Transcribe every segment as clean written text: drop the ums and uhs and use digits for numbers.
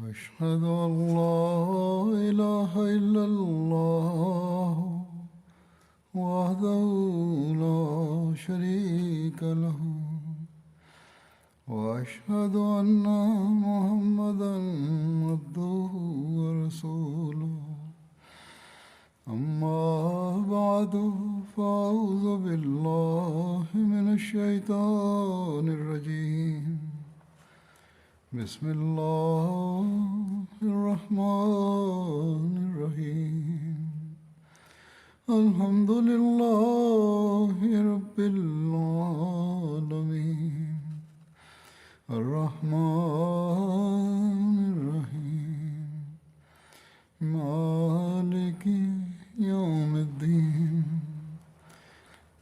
أشهد أن لا إله إلا الله وحده لا شريك له وأشهد أن محمدا عبده ورسوله أما بعد فأعوذ بالله من الشيطان الرجيم بسم الله الرحمن الرحيم الحمد لله رب العالمين الرحمن الرحيم مالك يوم الدين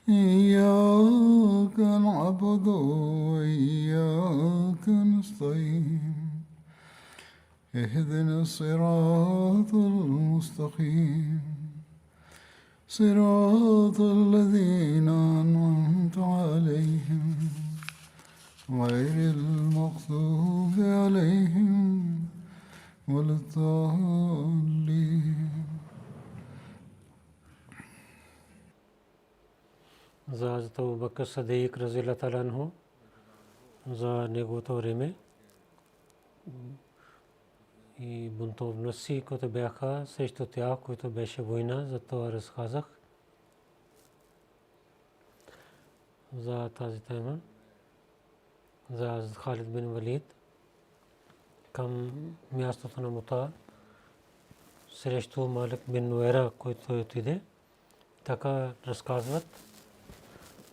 إياك نعبد وإياك نستعين اهدنا الصراط المستقيم صراط الذين أنعمت عليهم غير المغضوب عليهم ولا الضالين. За Абу Бакр Садик разияллаху та'ала анху, за неговото време и бунтовници, които бяха срещу тях, които беше война, за това разказах за тази тема, за Халид бин Валид към мястото на Мута срещу Малик бин Нуайра, който отиде. Така разказват.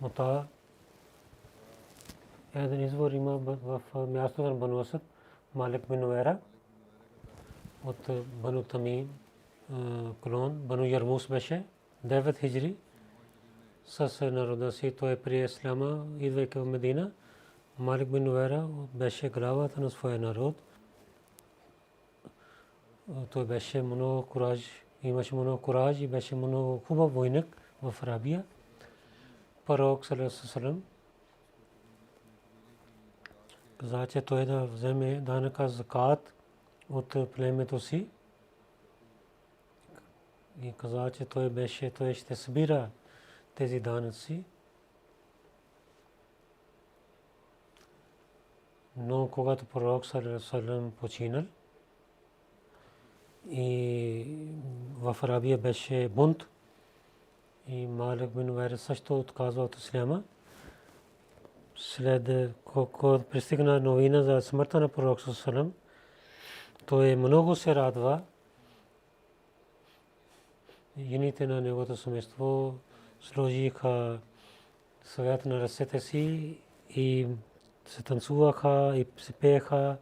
Мута един извор има в мястото на Бану Асад, Малик бин Нуайра от Бану Тамим клон, Бану Ярмус беше 9 хиджри с народа си. Той прие исляма, идвайки в Медина. Малик бин Нуайра беше главата на своя народ. Той беше много кураж, имаше много кураж и беше много хубав войник в Арабия. Пророк саллаллаху алейхи ва саллям каза, че той да вземе данъка закат от племето си и каза, че той ще събира тези данъци. Но когато пророк саллаллаху алейхи ва саллям починал и в Арабия беше бунт и Малик бин Нуайра също отказва от исляма. След когато пристигна новина за смъртта на пророк саллаллаху алейхи ва саллям, той много се радва. Жените на неговото семейство сложиха съвет на ръцете си и се танцуваха и се пееха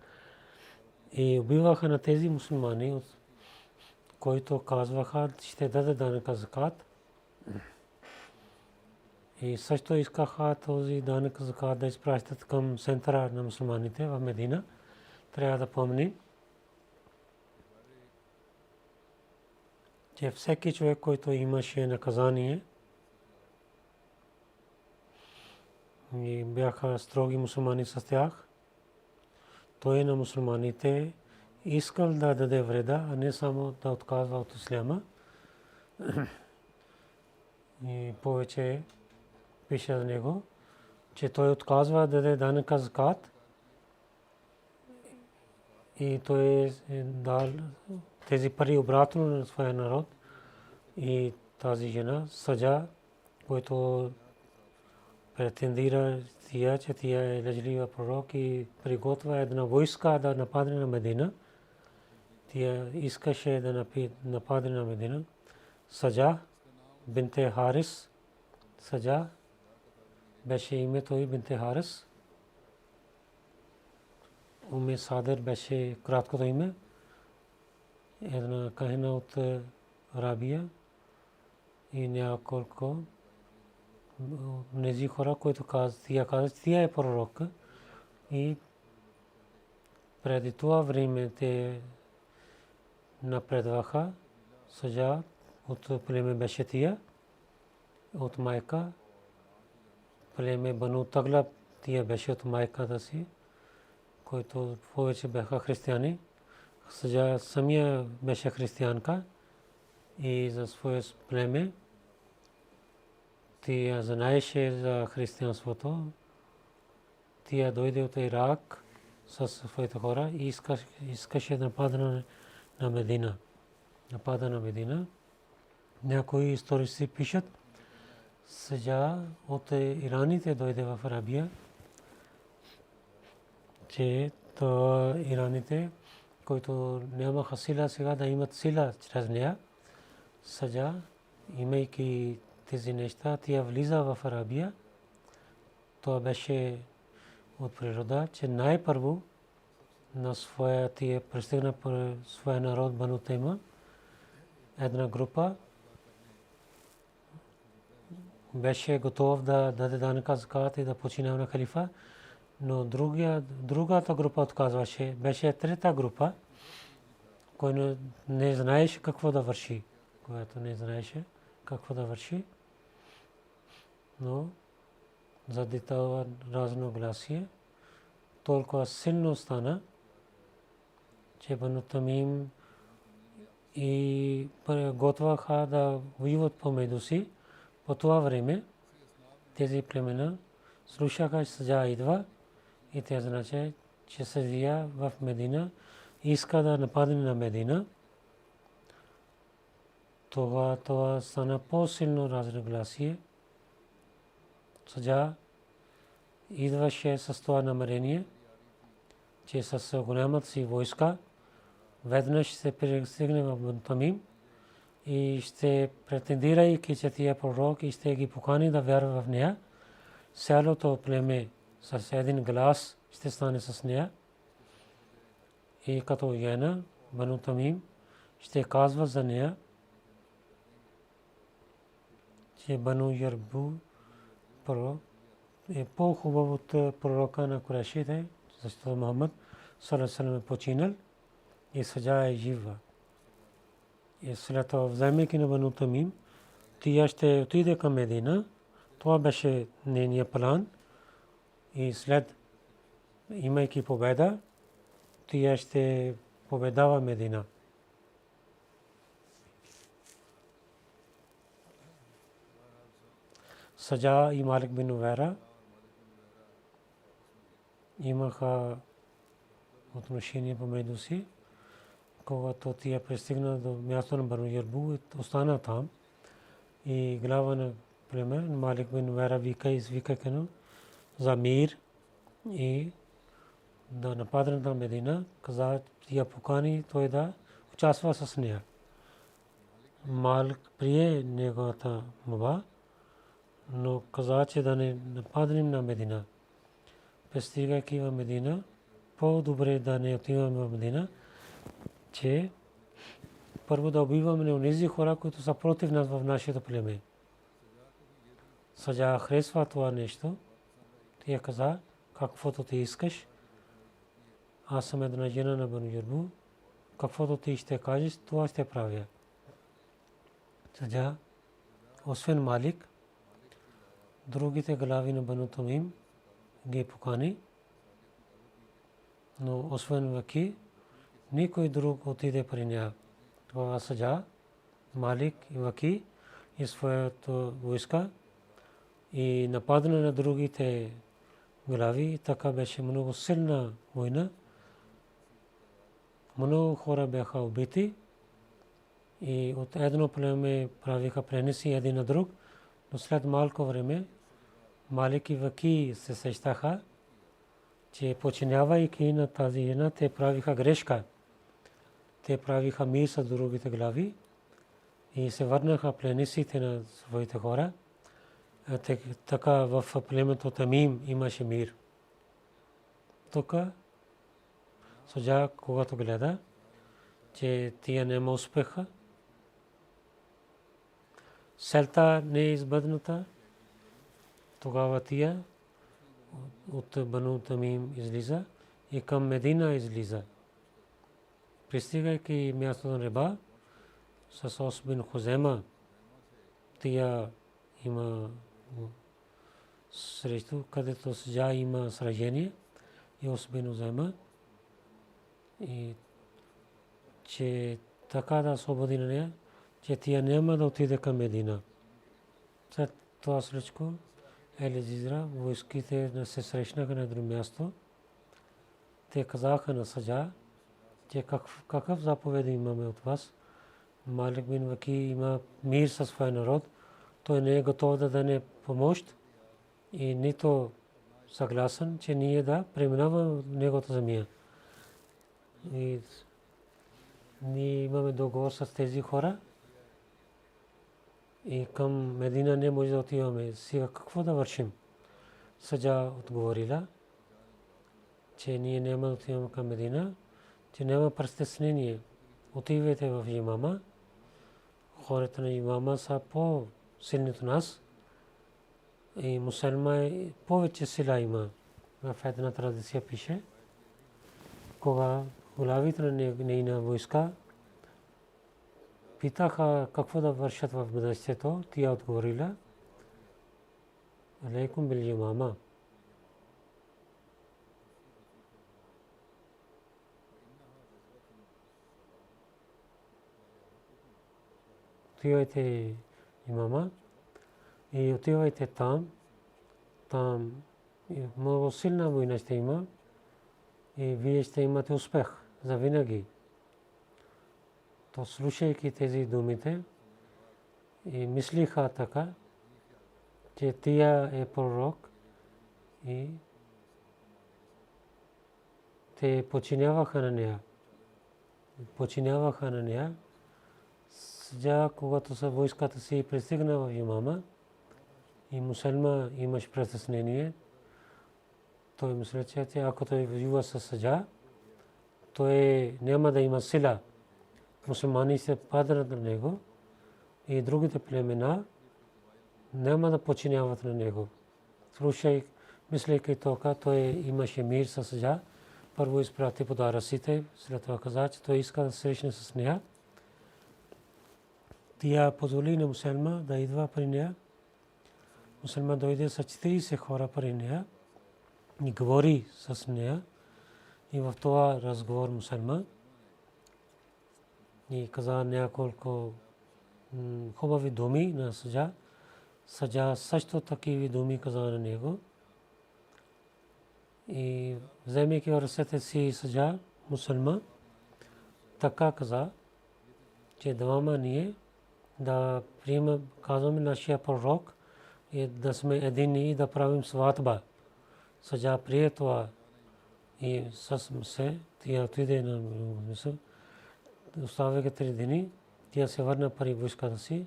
и убиваха на тези мусулмани, които казваха, ще даде данъка закат. И също искаха този данък закат да изпращат към центъра на мусулманите в Медина. Трябва да помни, че всеки човек, който имаше наказание и бяха строги мусулмани с тях, той на мусулманите искал да даде вреда, а не само да отказва от исляма. И повече пише за него, че той отказва да даде данъка закат и той дал тези пари обратно на своя народ. И тази жена съжа, който претендира, че тя е лъжлива пророк и приготвя една войска да нападне на Медина. Тя искаше да нападне на Медина. Съжа бинте Харис, Съжа беше името и бинте Харис. Уме Садър беше краткото име. Една кахина от Арабия и няколко нези хора, които казват, тя е пророк. И преди това време те напредваха. Съжа от племе беше тия, от майка. Племе Бану Таглаб, тия беше от майката си, които повече бяха християни. Саджа самия беше християнка и за свое племе тя знаеше за християнството. Тя дойде от Ирак със своите хора и искаше да нападне на Медина. Напада на Медина. Някои историци пишат, сега от ираните дойде в Арабия, че то ираните, които нямаха сила, сега да имат сила чрез нея. Сега, имайки тези неща, тя влиза в Арабия. Това беше от природа, че най-първо на своя тия пристигна своя народ Бану Тайма. Една група беше готов да даде данъка закат и да почине на халифа, но другата група отказваше. Беше трета група, която не знаеше какво да върши. Но заради това разногласие толкова силно стана, че Бану Тамим и готваха да воюват помежду си. По това време тези племена слушаха, че Саджа идва и те знаеше, че Саджа в Медина иска да нападне на Медина. Това стана по-силно разногласие. Саджа идваше с това намерение, че с голямата си войска веднъж ще пристигне в Бану Тамим и ще претендирайки, че тия пророк и ще ги покани да вярва в нея. Цялото племе с един глас ще стане с нея. И като Яна, Бану Тамим ще казва за нея, че Бану Ярбу пророк е по-хубав от пророка на Курайшите, защото Мухаммад саллаллаху алейхи ва саллям е починал и Саджа е жива. И след това, вземайки на Бану Тамим, тя ще отиде към Медина. Това беше нейният план. И след, имайки победа, тя ще победава Медина. Саджа и Малик бин Увайра имаха отношение помежду си. Когато тя пристигна до място на Бану Ярбу, остана там и глава на племе Малик бин Увайра извика за мир и да нападне на Медина. Каза, тя покани той да участва с нея. Малик прие неговата молба, но каза, че да не нападнем на Медина. Пристигайки в Медина, по-добре да не отиваме в Медина, че първо да убиваме на онези хора, които са против нас в нашето племе. Саджа харесва това нещо. Тя каза, каквото ти искаш. Аз съм една жена на Бану Ярбу. Каквото ти ще кажеш, това ще правя. Саджа, освен Малик, другите глави на Бану Тамим ги покани, но освен Ваки, никой друг отиде при нея. Това Саджа, Малик и Ваки и своето войска и нападане на другите глави. Така беше много силна война. Много хора бяха убити и от едно племе правиха преneси един на друг, но след малко време Малик и Ваки се сещаха, че починявайки на тази жена, те правиха грешка. Те правиха мир с другите глави и се върнаха пленниците на своите хора. Така в племето Тамим имаше мир. Тук Саджа, когато гледа, че тия няма успеха, селта не е избъдната, тогава тия от Бану Тамим излиза и към Медина излиза. Пристигайки място на Риба с Ос бин Хузема, тия има срещу, където Саджа има сражение и Ос бин Хузема и че така да освободи на нея, че тя няма да отиде към Медина. След това всичко Ели Джизра, войските се срещнаха на друго място. Те казаха на Саджа, че какъв заповед имаме от вас. Малик бин Ваки има мир със своя народ. Той не е готов да даде помощ и нито съгласен, че ние да преминаваме неговата земя. И ние имаме договор с тези хора и към Медина не може да отиваме. Сега какво да вършим? Саджа отговорила, че ние няма да отиваме към Медина, че няма притеснение. Отивайте в имама. Хората на имама са по-силни от нас. И мусулман повече сила има. В една традиция пише, кога главите на нейна войска питаха какво да вършат в бъдещето, тя отговорила, алейкум бил имама. Отивайте имама и отивайте там. Там много силна война ще има и вие ще имате успех за винаги. То слушайки тези думите и мислиха така, че тя е пророк и те подчиняваха на нея. Сега, когато са войската си пристигна в имама и мусулман имаш притеснение, той мисли, че ако той воюва с Саджа, той няма да има сила. Мусулмани се паднат на него и другите племена няма да подчиняват на него. Слушай, мислейки така, той имаше мир с Саджа. Първо изпрати подаръците, след това каза, че той иска да срещне с нея. Тя позволи на мусулман да идва при нея. Мусулман дойде с 40 хора при нея и говори с нея. И в това разговор мусулман и каза няколко хубави думи на Саджа. Саджа също такива думи каза на него. И вземайки в ръцете си Саджа, мусулман така каза, че двама ние да приемем, казваме нашия пророк и да сме едини и да правим сватба. Саджа прие това и с се тя отиде на мисъл. Оставяйки 3 дни, тя се върна при войската си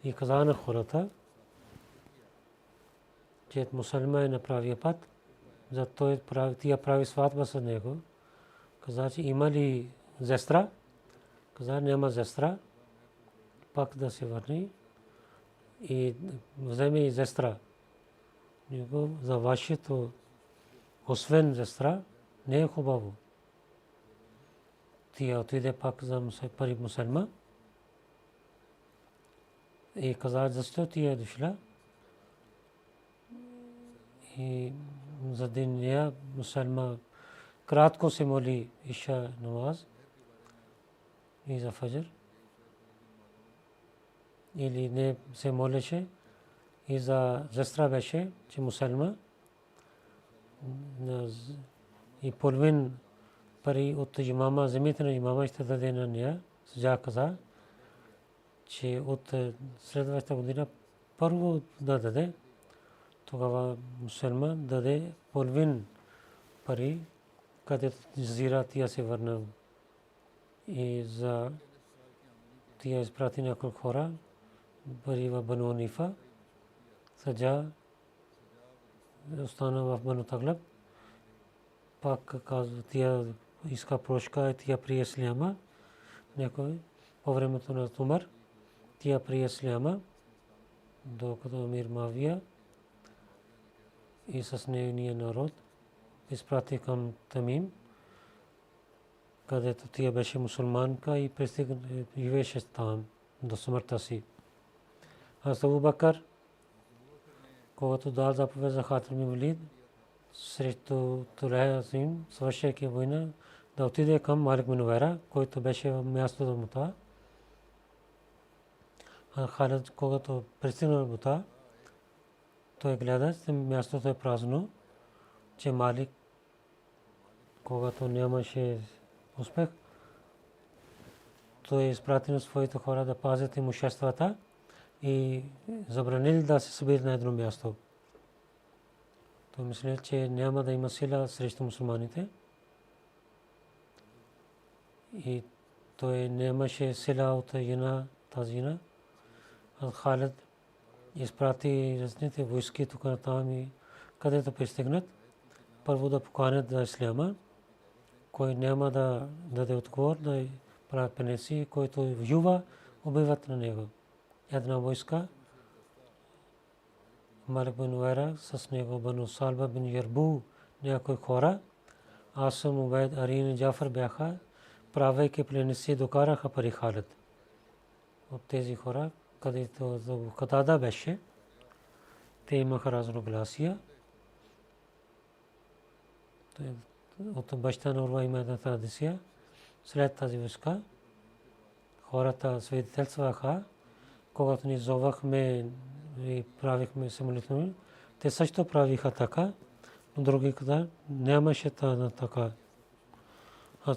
и каза на хората, че мусулман е на правия път, зато тя прави сватба с него. Каза, че има ли сестра? Каза, няма сестра. Пак да се върни и вземе и сестра. За вашето, освен сестра, не е хубаво. Тя отиде пак за пари мусулман и каза, защо тя е дошла. И за деня мусулман кратко се моли иша намаз и за фаджр. Или не се молеше и за сестра беше, че мусулман и половин пари от имама, земята на имама ще даде на нея. Саджа каза, че от следващата година първо да даде, тогава мусулман даде половин пари, където джазира тя се върна и за тя изпрати няколко хора пари в Бану Ханифа. Саджа остана в Бану Таглаб. Пак казва, тя иска прошка и тя прие исляма. Някой по времето на Умар тя прие исляма, докато Амир Мавия и с нейния народ изпрати към Тамим, където тя беше мусулманка и живееше там до смъртта си. Аз Абу Бакър, когато дал заповед за Хатим бин Валид срещу Тулайха Азим, свършейки война, да отиде към Малик бин Уайра, който беше в мястото на Мута. Халид, когато пристигна в Мута, той гледа, че мястото е празно, че Малик, когато нямаше успех, той изпрати на своите хора да пазят имуществата и забранили да се събират на едно място. Той мисли, че няма да има сила срещу мусулманите. И той нямаше сила от тази една. Халид изпрати разните войски тук на там и където пристигнат, първо да поканят за исляма, кой няма да даде отговор, да правят пенеси, който воюва, убиват на него. Една войска, Малик бин Уайра, с него Бану Салба бин Ярбу, някои хора, Асам, Убайд, Арин и Джафар бяха, правейки пленници, докараха пари Халид. От тези хора, където Катада беше, те имаха разногласия. От баща на Урва има една традиция. След тази войска, хората свидетелстваха, когато ни зовахме и правихме самолетно, те също правиха така, но други каза, нямаше така.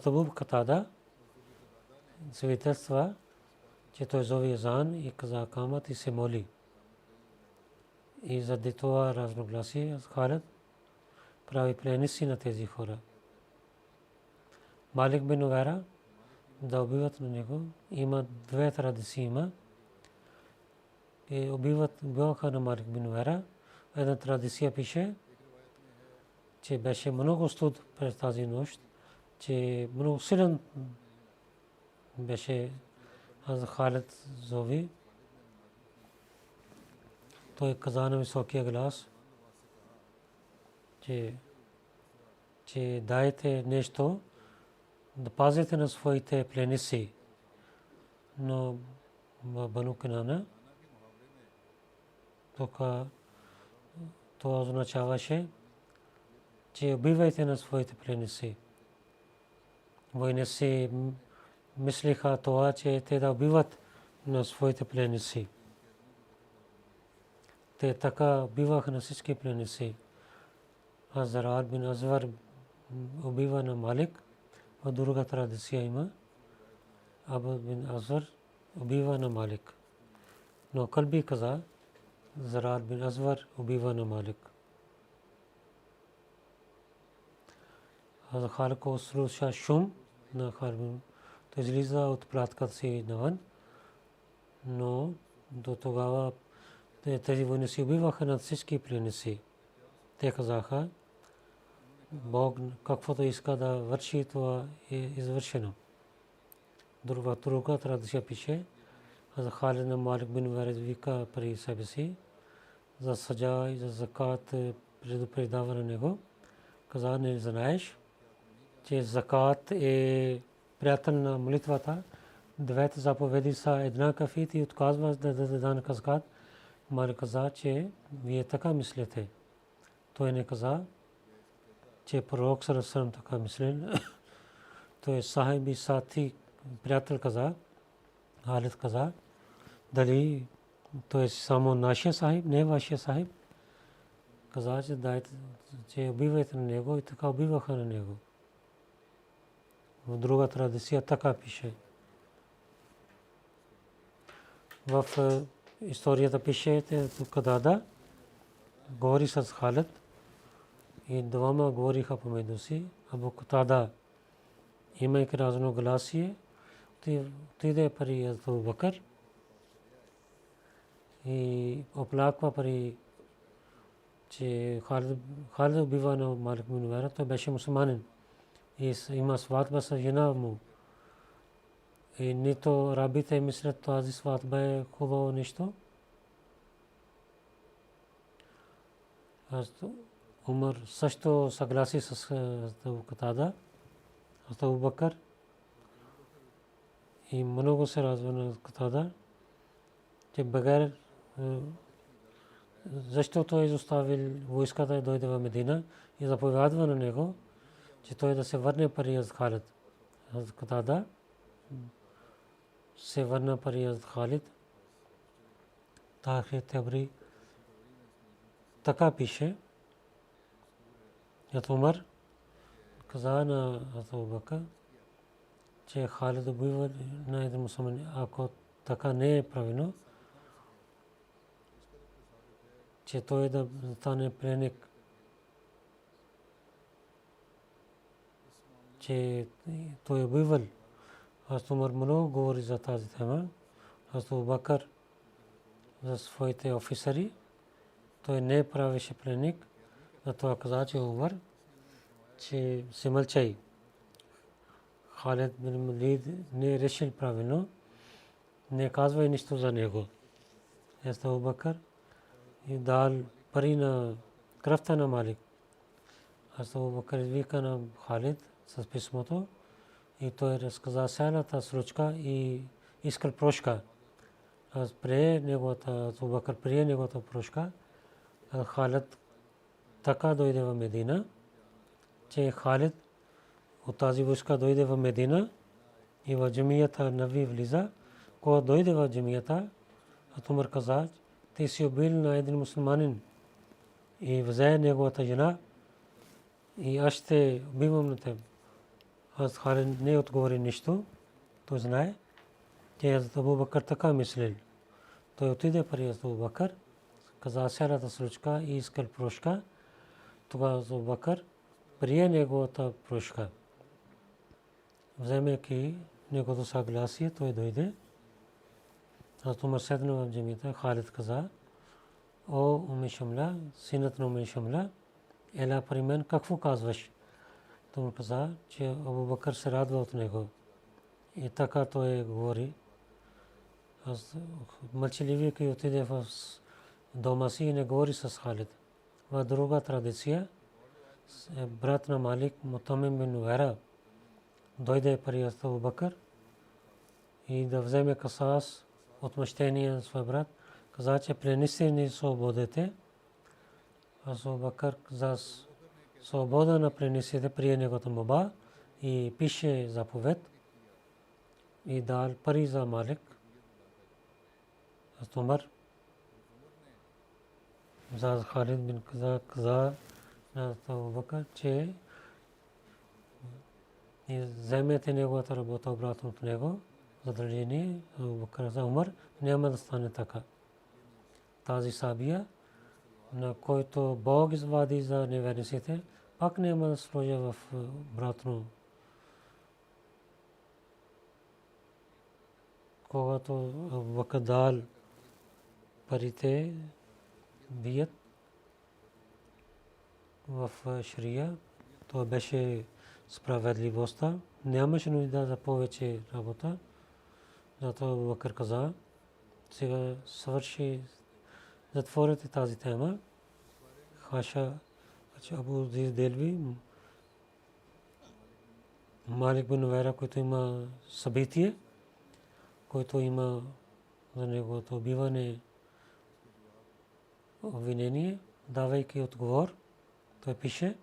Абу Катада свидетелства, че той зови азан и каза камат и се моли. И заради това разногласие Халид прави пленници на тези хора. Малик бин Уайра да убиват на него. Има две традиции има. И убиваха на Малик бин Уайра. Една традиция пише, че беше много студ през тази нощ, че много силен беше Халид зови. Той каза на високия глас, че дайте нещо, да пазите на своите пленници. Но в Бану Кинана това означаваше, че убивайте на своите пленници. Войници мислиха това, че те да убиват на своите пленници. Те така убиваха на всички пленници. Зарар бин Азвар убива на Малик. В друга традиция има. Абу бин Азвар убива на Малик. Но Калби каза, Зарар бин Азвар убива на Малик. Халид को सुरक्षा शुम ना खारबिन तो излиза от пратката си навън, но до тогава тези войници убиваха над всички пленници. Те казаха, Бог каквото иска да върши, това е извършено. Друга традиция пише, за Халид на Малик бин Уайра вика при себе си за саджа и за закат предупреждава на него. Каза, не знаеш, че закат е приятел на молитвата. Двете заповеди са еднакви и отказва да даде дан закат. Малик каза, че вие така мислите. Той не каза, че пророк Сарасалам така мислил. Той сахиби сати приятел каза, Халид каза, дали той е само нашия сахиб, не вашия сахиб. Каза, че дайте, че убивайте на него и така убиваха на него. В друга традиция така пише. В историята пише, Катада говори с Халид и двама говориха помежду си. Абу Катада, имайки разногласие, отиде при Абу Бакър и оплаква при, че Халид убива на Малик бин Уайра. Той беше мусулманин и има сватба с жена му. И нито рабите мислят, тази сватба е хубаво нещо. Умар също съгласи с Абу Катада, Абу Бакър. И много се радва на Катада, че Багар, защото е изоставил войската и дойде в Медина и заповядва на него, че той да се върне пари от Халид. Хазрат Катада се върна пари от Халид. Тахир Табри така пише. Хазрат Умар каза на Хазрат Абу Бакр, че Халид убива на един мусулман. Ако така не е правилно, че той да стане пленник, че той е убивал. Хазрат Умар много говори за тази тема. Хазрат Абу Бакр за своите офицери, той не правеше пленник, затова каза, че Умар, че се мълчай. Халид бин Валид не е решил правилно, не казва и нищо за него. Хазрат Абу Бакр и дал пари на кръвта на Малик. Хазрат Абу Бакр извика на Халид с писмото и той разказа цялата случка и искал прошка. Аз прие неговата, Абу Бакр прие неговата прошка. Халид така дойде в Медина, че Халид от тази войска дойде в Медина и в джамията Нави влиза. Когато дойде в джамията, Умар каза, ти си убил на един мусулманин и взе неговата жена и аз ще убивам на теб. Аз Халид не отговори нищо. Той знае, че Абу Бакр така мислил. Той отиде при Абу Бакр, каза цялата случка и искал прошка. Тогава Абу Бакр прие неговата прошка. Вземайки неговото съгласие, той дойде. Хазрат Умар седна в джамията. Халид каза, о Уми Шамла, синът на Уми Шамла, ела при мен, какво казваш? Той каза, че Абу Бакр се радва от него. И така той говори. Аз мълчаливи отиде в дома си и не говори с Халид. В друга традиция, брат на Малик, Мутамим бин Уайра, дойде при Абу Бакр и да вземе касас отмъщение на своя брат. Каза, че пренеси ни свободите. Абу Бакр за свобода на пренесите прие неговата молба и пише заповед и дал пари за Малик. Хазрат Умар за Халид бин каза на Абу Бакр, че вземете неговата работа обратно от него, задължение. Абу Бакр за Умар няма да стане така. Тази сабия, на който Бог извади за неверниците, пак няма да сложа в обратно. Когато Абу Бакр дал парите бият в Шария, то беше справедливостта. Нямаше нужда за повече работа. Затова Абу Бакр каза, сега свърши, затворете тази тема. Хаша Абу Азиз Делви, Малик бин Уайра, който има събитие, който има за неговото убиване обвинение, давайки отговор, той пише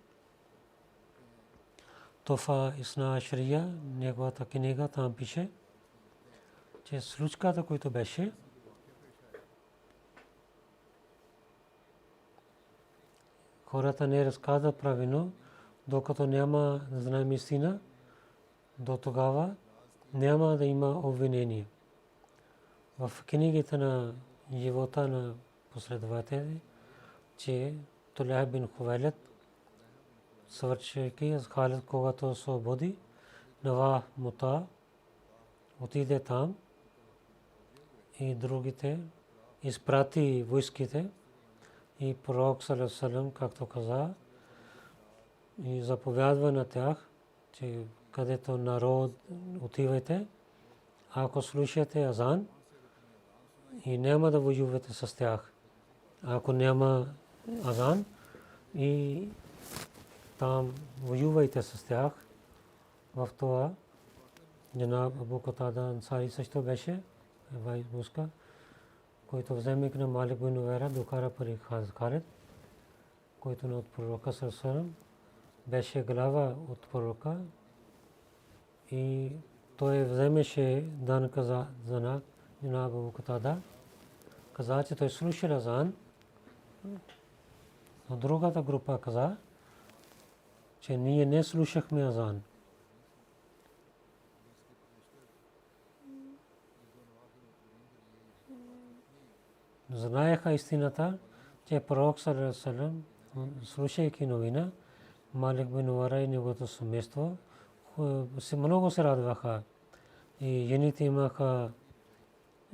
Тофа Исна Шария, неговата книга, там пише, че случката, която беше, хората не разказват правилно, докато няма да знаем истина, до тогава няма да има обвинение. В книгите на живота на последователи, че Тулях бин Хувайлид, свършайки с Халид, когато освободи, Нава Мута отиде там и другите изпрати войските и пророк саллаллаху алейхи ва саллям, както каза, и заповядва на тях, че където народ отивайте, ако слушате азан и няма да воювате с тях. Ако няма азан и там воювайте с тях. В това Джанаб Абу Катада Ансари също беше войска, който вземе на Малик бин Уайра докара пари Халид, който от пророка саллаллаху алейхи ва саллям беше глава от пророка и той вземеше данъка за Занак, Абу Катада. Каза, че той слуша азан. Но другата група каза, че ние не слушахме азан. Знаеха истината, че пророк саллаллаху алейхи ва саллям, слушайки новина, Малик бин Увара и неговото семейство много се радваха. И жените имаха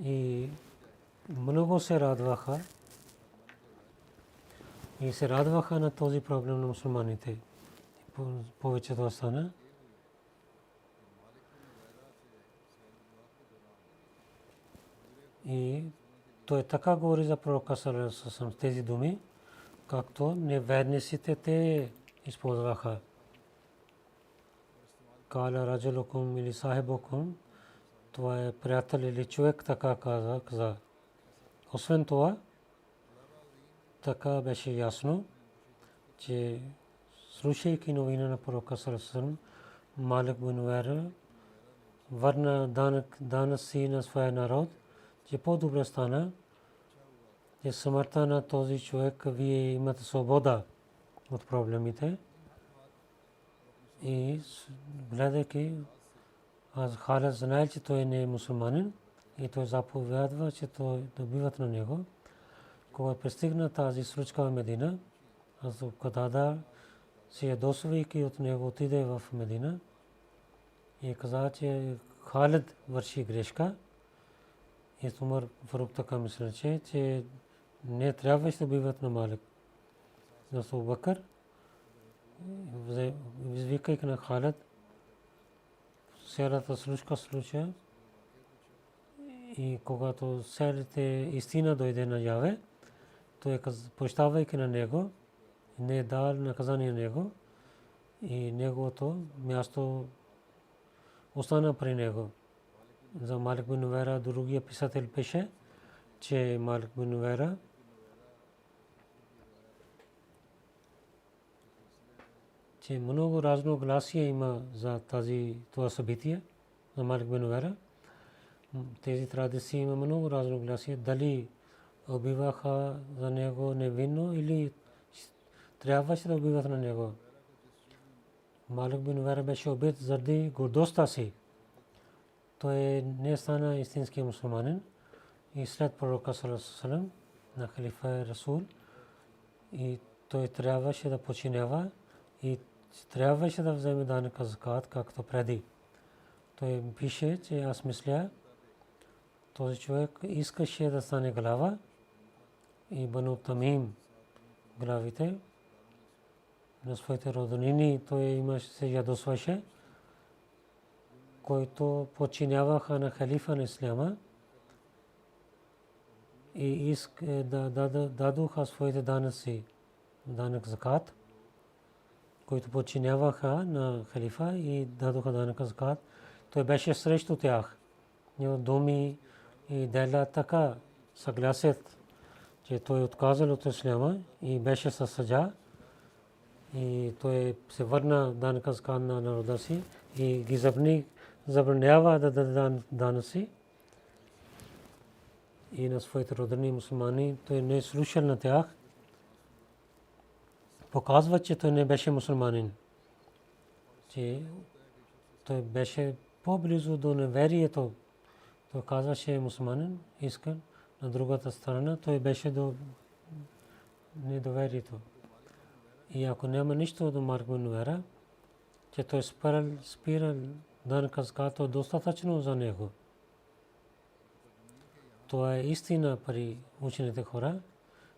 и много се радваха и се радваха на този проблем на мусулманите. Повечето стана. И той така говори за пророка саллаллаху алейхи ва саллям тези думи, както неверниците те използваха. Каля раджалукум или сахибукум, това е приятел или човек, така каза. Освен това, така беше ясно, че слушайки новина на пророка саллаллаху алейхи ва саллям, Малик бин Увара върна данъци на своя народ, че по-добре стана, че смъртта на този човек вие имате свобода от проблемите. И гледайки, аз Халид знае, че той не е мусулманин и той заповядва, че той добиват на него. Когато пристигна тази случка в Медина, аз Катада се ядосвайки от него отиде в Медина и каза, че Халид върши грешка. И Умар Фарук така мислеше, че не трябваше да убиват на Малик. Но Абу Бакър, извикайки на Халид, цялата случая и когато цялата истина дойде на яве, той прощавайки на него, не дал наказание на него и неговото място остана при него. За Малик бин Увара другия писател пише, че Малик бин Увара че много разногласия има за това събитие на Малик бин Увара. Тези традиции има много разногласия. Дали убиваха за него невинно или трябваше да убиват на него. Малик бин Увара беше убит заради гордостта си. Той не стана истински мусулманин и след пророка саллаллаху алейхи ва саллям на халифа Расул и той трябваше да починява и трябваше да вземе данъка закат, както преди. Той пише, че аз мисля, този човек искаше да стане глава и Бану Тамим главите на своите роднини, той имаше се ядосваше, който подчиняваха на халифа на исляма и дадоха своите данъци, данък закат, които подчиняваха на халифа и дадоха данък закат. Той беше срещу тях. Него думи и дела така съгласят, че той отказал от исляма и беше със саджа. И той се върна данъка закат на народа си и ги забранява да даде данъци и на своите родни мусулмани. Той не слушал на тях. Показва, че той не беше мусулманин. Че той беше по-близо до неверието. Той казваше мусулманин, искал. На другата страна той беше до недоверието. И ако няма нищо до Малик бин Увара, че той спирал данъка закат, то достатъчно за него. Това е истина при учените хора.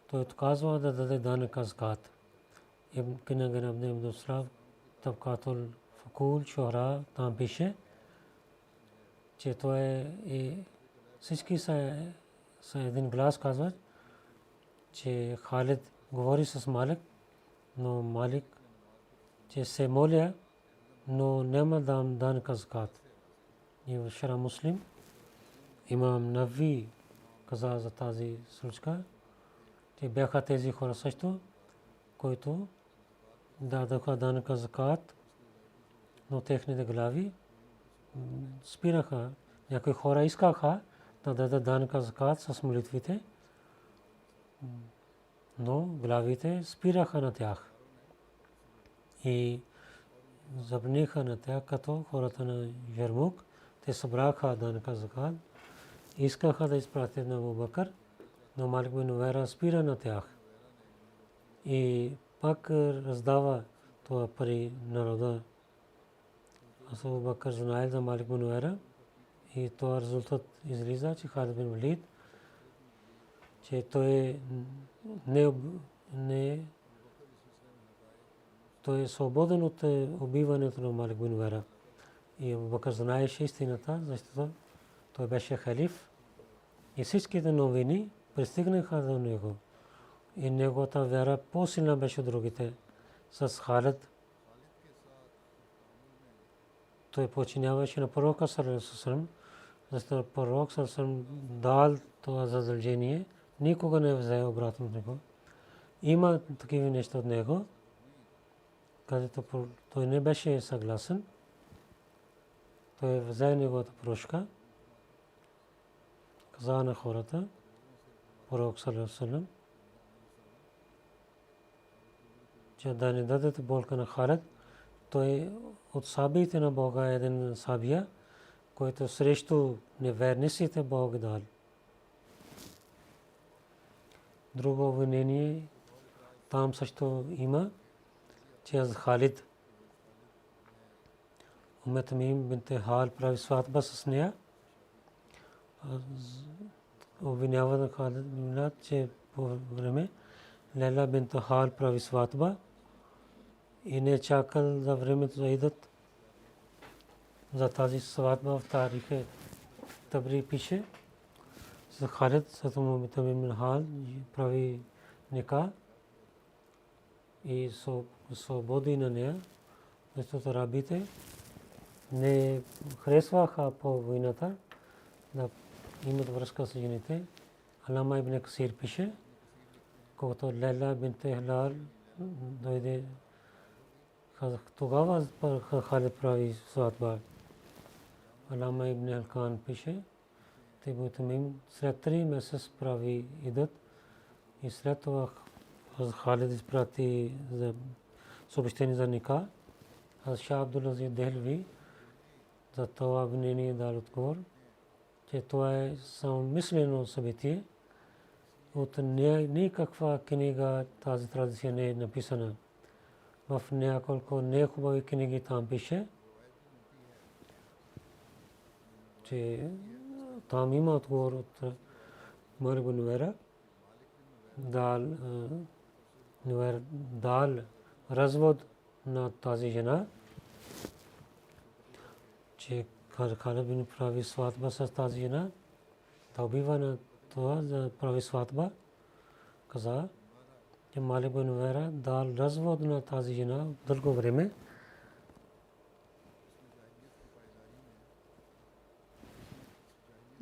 Той отказва да даде данъка закат. Книга на Абдул Абдусрав, Табкатул Фукул, Шохра, там пише, че той е всички са един глас казват, че Халид говори с Малик, но Малик, че се моля, но няма данъка закат. И в Шара Муслим имам Нави каза за тази случка, че бяха тези хора също, които дадоха данъка закат, но техните глави спираха. Някои хора искаха да дадат данъка закат с молитвите, но главите спираха на тях и забраниха на тях, като хората на Ярмук. Те събраха данъка закат, искаха да изпратят на Абу Бакър, но Малик бин Увайра спира на тях и пак раздава това пари народа. Абу Бакър знае за Малик бин Увайра и това резултат излиза, че Халид бин Валид, че той той е свободен от убиването на Малик бин Увайра. И Абу Бакър знаеше истината, защото той беше халиф и всичките новини пристигнаха до него. И неговата вяра по-силна беше от другите. С Халид той подчиняваше на пророка саллаллаху алейхи ва саллям, защото пророк саллаллаху алейхи ва саллям дал това задължение, никога не взе обратно от него. Има такива неща от него, където той не беше съгласен. Той взе неговата прошка, каза на хората, пророк саллаллаху алейхи ва саллям, че да не дадете болка на Халид. Той от сабиите на Бога е един сабия, който срещу неверниците Бог дал. Друго обвинение там също има, че аз Халид Тамим бинт Хал прави сватба с нея. Обвинява на Халид, че по време Лейла бинт Хал прави сватба и не чакал за времето да идат за тази сватба. В тарихе Табри пише за Халид с Тамим бин Хал прави ника и свободи на нея, защото рабите не харесваха по войната да имат връзка с жените. Алама ибн Касир пише, когато Лейла бинт Хилал дойде, тогава Халид прави сватба. Алама ибн Алкан пише, Абу Тамим след 3 месеца прави идат и след това Халид изпрати за съобщение за ника. Шах Абдул Азиз Дехлеви за това обвинение дал отговор, че това е само мислено събитие. От никаква книга тази традиция не е написана. В няколко нехубави книги там пише, че там има отговор от Малик бин Увайра, дал развод на тази жена, че Халид бин прави сватба с тази жена, да убива на това за прави сватба. Каза, че Малик бин Увайра дал развод на тази жена дълго време.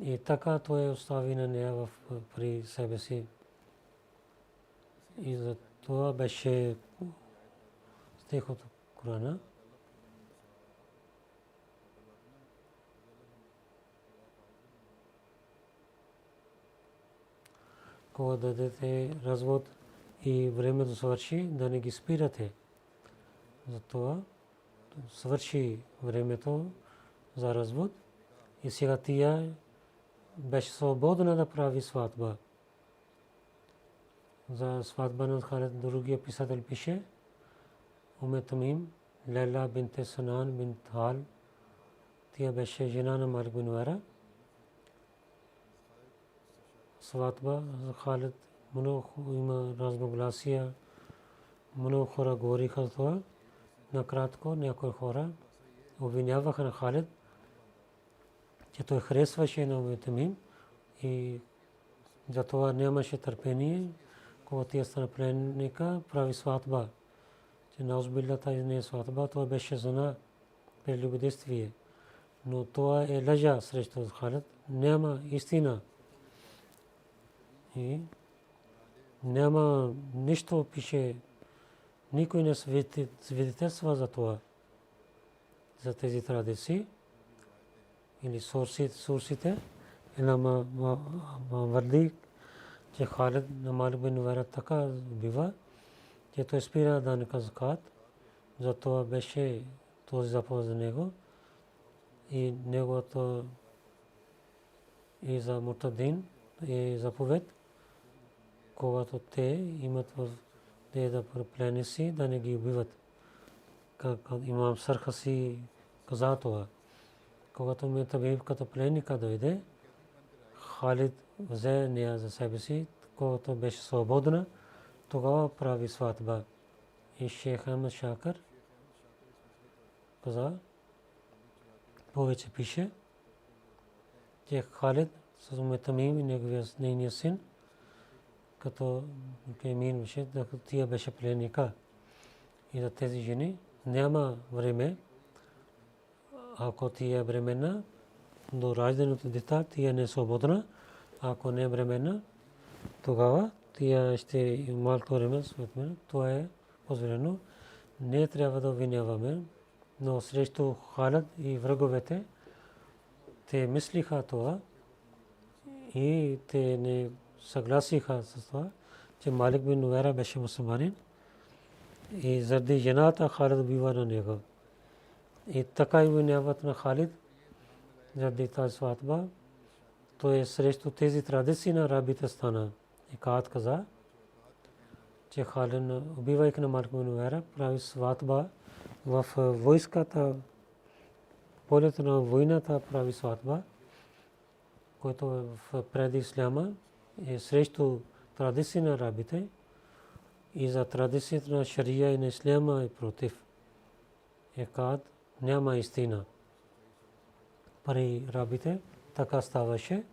И така той остави на нея при себе си. И за това беше стих от Корана. Когато дадете развод и времето свърши, да не ги спирате. Затова свърши времето за развод и сега тя беше свободна да прави сватба. За сватба на Халид другия писател пише, Тамим, Лейла бинт Санан бинт Хал, тя беше жена на Малик бин Увайра. Сватба за Халид много има разногласия, много хора говориха за това. Накратко някои хора обвиняваха на Халид, че той харесваше на Тамим и затова нямаше търпение, когато тя стана пленника, прави сватба. Че наузбилла тази не е сватба, това беше жена прелюбодействие. Но това е лъжа срещу Халид, няма истина. И няма нищо пише, никой не свидетелства за това, за тези традиции или сурсите. Илама върди, че Халид на Малик бин Нувайра така убива, че той спира да не закат. Затова беше този заповед за него и неговото и за мутадин и заповед, когато те имат да пленници, да не ги убиват. Имам Сархаси каза това. Когато ме Табиб като пленника дойде, Халид взе нея за себе си, когато беше свободна, тогава прави сватба. И Шейх Ахмед Шакър каза, повече пише, че Халид с Тамим и нейния син, като Емин беше, тия беше пленника. И за тези жени няма време, ако тия е бременна, до раждането дете тия не е свободна, ако не е бременна, тогава тия ще малко време свободна. Това е позволено. Не трябва да обвиняваме, но срещу Халид и враговете те мислиха това и те не съгласиха с това, че Малик бин Нувайра беше мусулманин и заради жената Халид убива на него. И така и обвиняват на Халид заради тази сватба. Той е срещу тези традиции на арабите стана. И Каат каза, че Халид, убивайки на Малик бин Нувайра, прави сватба в войската, полето на войната прави сватба, който преди исляма е срещу традиции на арабите и за традицията на шария и на исляма е против. Каат няма истина. При арабите така ставаше,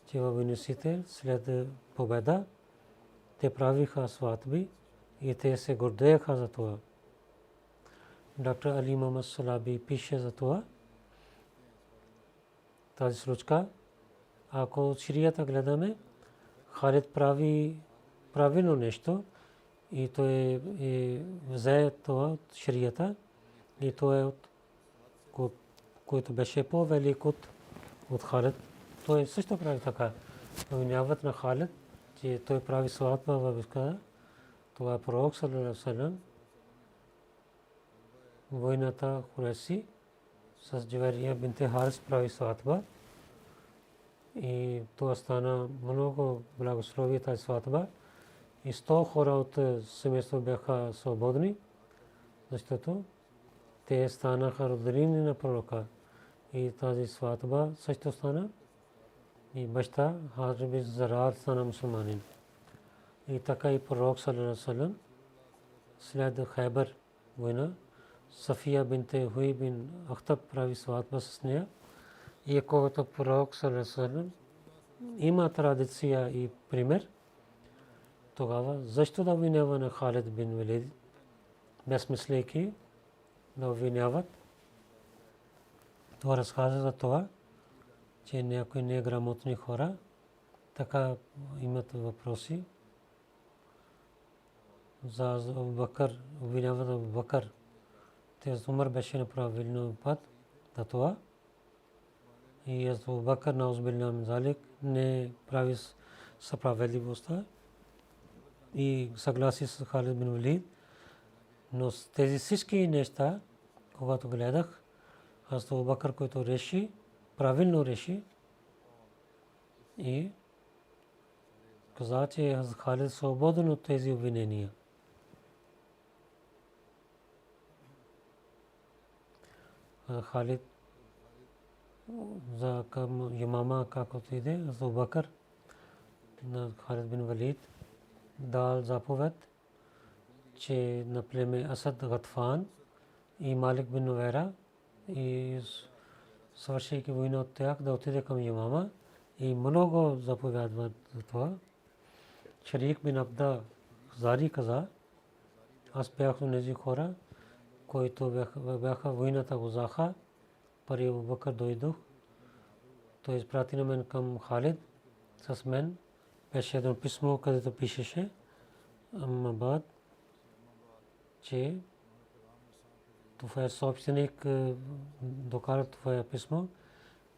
че във войниците след победа те правиха сватби и те се гордееха за това. Доктор Али Мухаммад Салаби пише за това. Тази случка, ако от шарията гледаме, Халид прави правилно нещо и той взе това от шарията и той от който беше по-велик от Халид. Той също прави така. Обвиняват на Халид, че той прави сватба във войската. Това е пророк саллаллаху алейхи ва саллям. Войната Курайши с Джавария бинте Харис прави сватба. И това стана много благословие тази сватба. И 100 хора от семейството бяха свободни, защото те станаха роднини на пророка. И тази сватба също стана. И баща Хазрат бин Зарар стана мусулманин. И така и пророк саллаллаху алейхи ва саллям след Хайбар война, Сафия бинте Хуй бин Ахтаб прави сватба с нея. И когато пророк саллаллаху алейхи ва саллям има традиция и пример, тогава защо да обвинява на Халид бин Валид, безмислейки да обвиняват? Това разказва за това, че някои неграмотни хора така имат въпроси за Абу Бакър, обвиняват Абу Бакър. Те Умар беше на правилно път за това. И Абу Бакър наузбилля мин залик не прави справедливостта и съгласи с Халид бин Валид. Но тези всички неща, когато гледах, аз Абу Бакър, който реши, правилно реши и каза, че Халид свободен от тези обвинения. Халид за към имама как отиде, Абу Бакър на Халид бин Валид дал заповед, че на племе Асад Гатфан и Малик бин Нувайра и свършейки война от тях да отиде към имама и много заповядват за това. Шарик бин Абда Зари каза, аз бях от тези хора, които бяха войната Гузаха, пари Абу Бакър дойдох. Той изпрати на мен към Халид с мен. Беше едно писмо, където пишеше Аммабад че това собственик докара това писмо,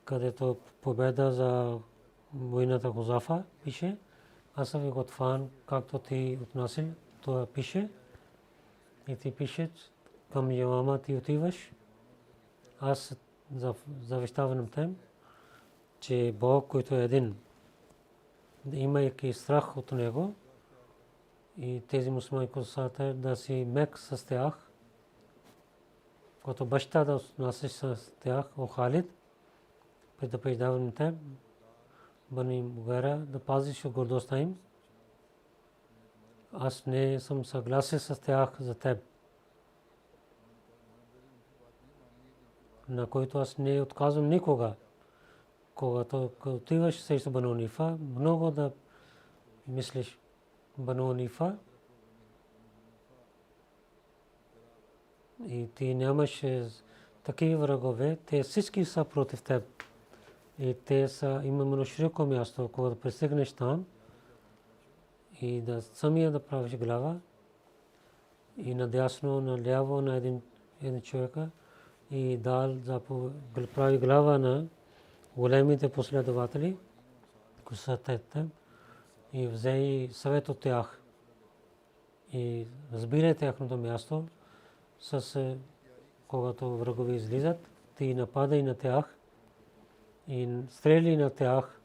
където победа за войната Хузафа пише. Аз съм Готфан, както ти отнасил, това пише. И ти пише, към Ямама ти отиваш. Аз завещавам тем, че Бог, който е един, имайки страх от него, и тези мусулмани, които са да си мек с тях, като баща да отнасяш с тях, о Халид, предупреждавам те, Бани Мугайра, да пазиш гордостта им. Аз не съм съгласен с тях за теб, на който аз не отказвам никога. Когато отиваш срещу Бану Ханифа, много да мислиш Бану Ханифа и ти нямаш такива врагове, те всички са против теб. И те са именно широко място, когато пристигнеш там и да самия да правиш глава и надясно, наляво на един човека и да прави глава на големите последователи, които са те, и взе съвет от тях и разбира тяхното място, с когато врагове излизат, ти нападай на тях и стрели на тях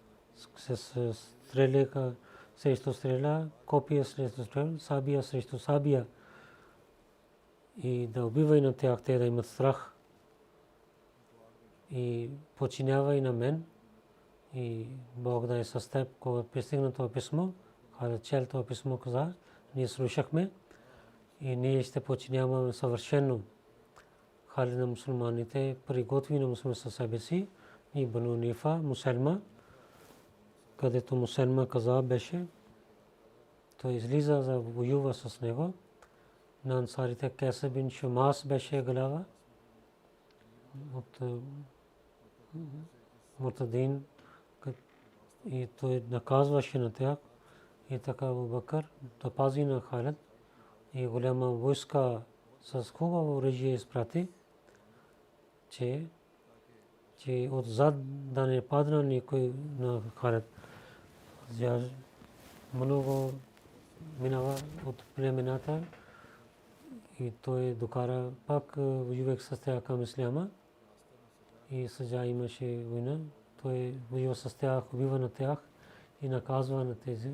с стрелека срещу стрела, копия срещу стрела, сабия срещу сабия и да убивай на тях, те да имат страх и подчинявай на мен и Бог да е с теб. Когато пристигна това писмо, Халид чел това писмо, каза, ние слушахме и ние ще подчиняваме съвършено Халид на мусулманите, приготви на мусулманите със себе си и Бану Ханифа, Мусельма, където Мусельма каза беше, той излиза за воюва с него. На ансарите Кайса бин Шамас беше глава от Муртадин и той наказваше на тях и така Абу Бакър да пази на Халид и голяма войска с хубаво оръжие изпрати, че отзад да не падна никой на Халид. Много минава от племената и той докара пак воювах с тях към исляма и сега имаше война. Той воюва с тях, убива на тях и наказва на тези.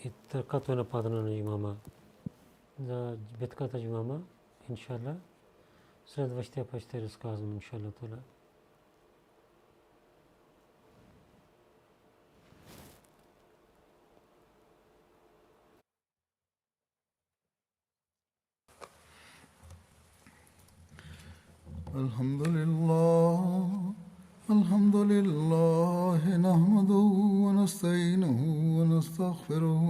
И така той нападна на имама. За битката имама, иншалла, следващия път ще разказвам, иншалла. الحمد لله نحمده ونستعينه ونستغفره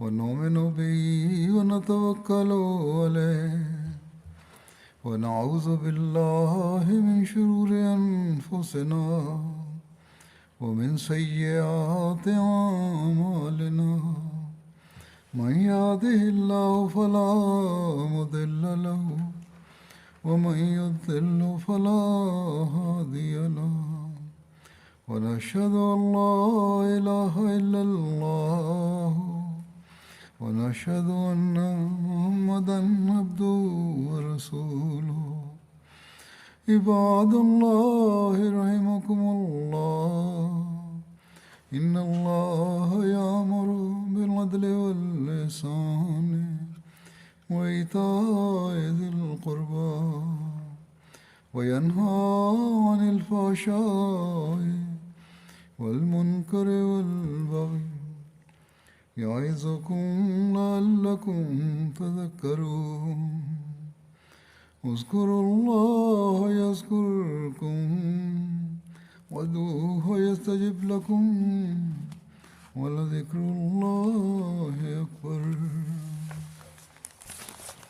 ونؤمن به ونتوكل عليه ونعوذ بالله من شرور أنفسنا ومن سيئات أعمالنا من يهده الله فلا مضل له ومن يضلل فلا هادي له ونشهد أن لا إله إلا الله ونشهد أن محمدا عبده ورسوله عباد الله رحمكم الله إن الله يأمر بالعدل والإحسان وإيتاء ذي القربى وينهى عن الفحشاء والمنكر والبغي يعظكم لعلكم تذكرون اذكروا الله يذكركم وادعوه يستجب لكم ولذكر الله أكبر.